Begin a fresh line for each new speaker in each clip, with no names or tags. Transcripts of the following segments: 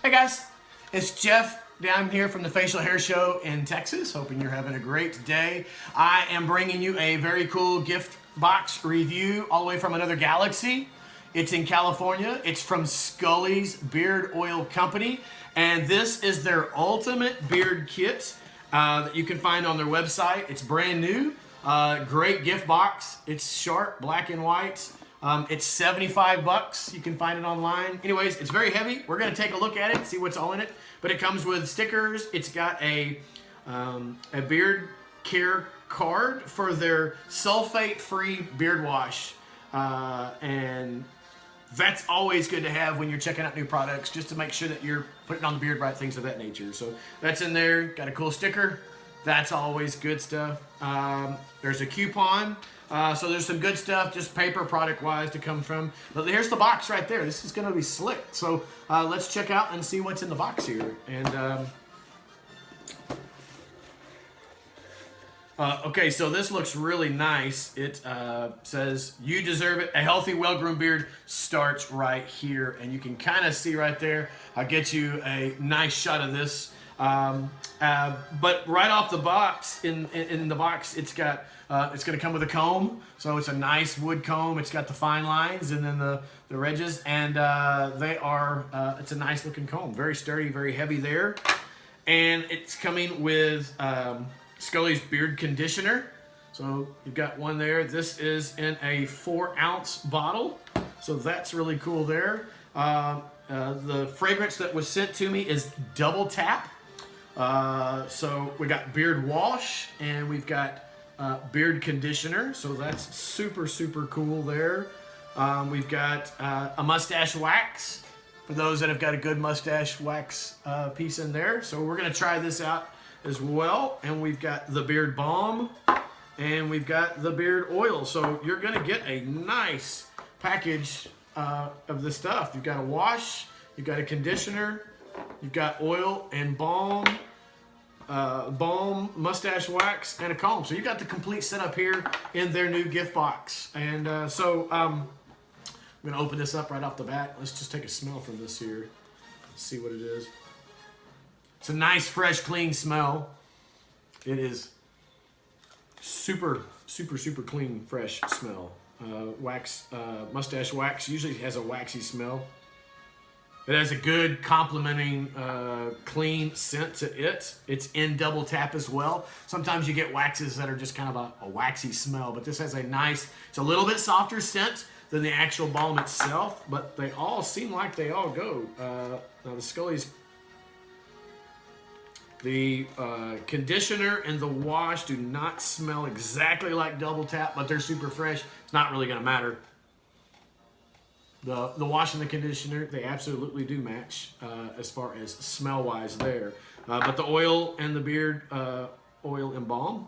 Hey guys, it's Jeff down here from the Facial Hair Show in Texas. Hoping you're having a great day. I am bringing you a very cool gift box review all the way from another galaxy. It's in California. It's from Skully's Beard Oil Company, and this is their ultimate beard kit that you can find on their website. It's brand new. Great gift box. It's sharp, black and white. It's 75 bucks. You can find it online. Anyways, it's very heavy. We're going to take a look at it, see what's all in it. But it comes with stickers. It's got a beard care card for their sulfate-free beard wash. And that's always good to have when you're checking out new products, just to make sure that you're putting on the beard right, things of that nature. So that's in there. Got a cool sticker. That's always good stuff. There's a coupon. So there's some good stuff, just paper product-wise to come from. But here's the box right there. This is going to be slick. So let's check out and see what's in the box here. And okay, so this looks really nice. It says, "You deserve it. A healthy, well-groomed beard starts right here." And you can kind of see right there. I'll get you a nice shot of this. But right off the box, in the box, it's got it's going to come with a comb, so it's a nice wood comb. It's got the fine lines and then the ridges, and they are it's a nice looking comb, very sturdy, very heavy there. And it's coming with Skully's beard conditioner. So you've got one there. This is in a 4-ounce bottle, so that's really cool there. The fragrance that was sent to me is Double Tap. So we got beard wash, and we've got beard conditioner, so that's super cool there. We've got a mustache wax for those that have got a good mustache wax piece in there. So we're going to try this out as well. And we've got the beard balm, and we've got the beard oil. So you're going to get a nice package of this stuff. You've got a wash, you've got a conditioner, you've got oil and balm, mustache wax, and a comb. So you got the complete setup here in their new gift box. And I'm gonna open this up right off the bat. Let's just take a smell from this here. Let's see what it is. It's a nice, fresh, clean smell. It is super clean, fresh smell. Mustache wax usually has a waxy smell. It has a good complementing clean scent to it. It's in Double Tap as well. Sometimes you get waxes that are just kind of a waxy smell, but this has a nice, it's a little bit softer scent than the actual balm itself, but they all seem like they all go. Now the Skully's, the conditioner and the wash do not smell exactly like Double Tap, but they're super fresh. It's not really gonna matter. The wash and the conditioner, they absolutely do match as far as smell-wise there. But the oil and the beard oil and balm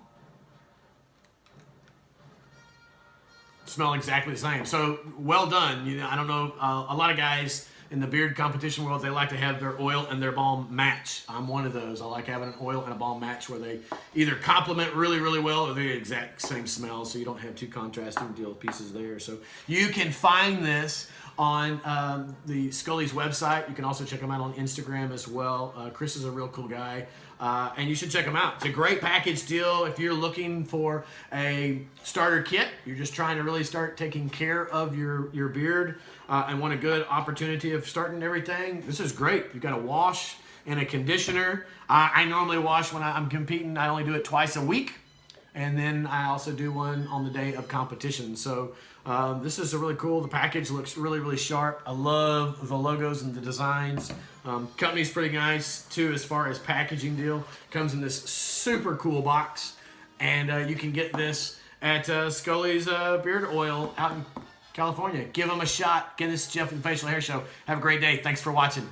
smell exactly the same. So well done. You know, I don't know, a lot of guys in the beard competition world, they like to have their oil and their balm match. I'm one of those. I like having an oil and a balm match where they either complement really well or they're the exact same smell, so you don't have two contrasting deal pieces there. So you can find this on the Skully's website. You can also check them out on Instagram as well. Chris is a real cool guy, and you should check them out. It's a great package deal if you're looking for a starter kit. You're just trying to really start taking care of your beard and want a good opportunity of starting everything. This is great. You've got a wash and a conditioner. I normally wash when I'm competing. I only do it twice a week. And then I also do one on the day of competition. So this is a really cool. The package looks really sharp. I love the logos and the designs. Company's pretty nice too as far as packaging deal. Comes in this super cool box. And you can get this at Skully's Beard Oil out in California. Give them a shot. Again, this is Jeff from the Facial Hair Show. Have a great day. Thanks for watching.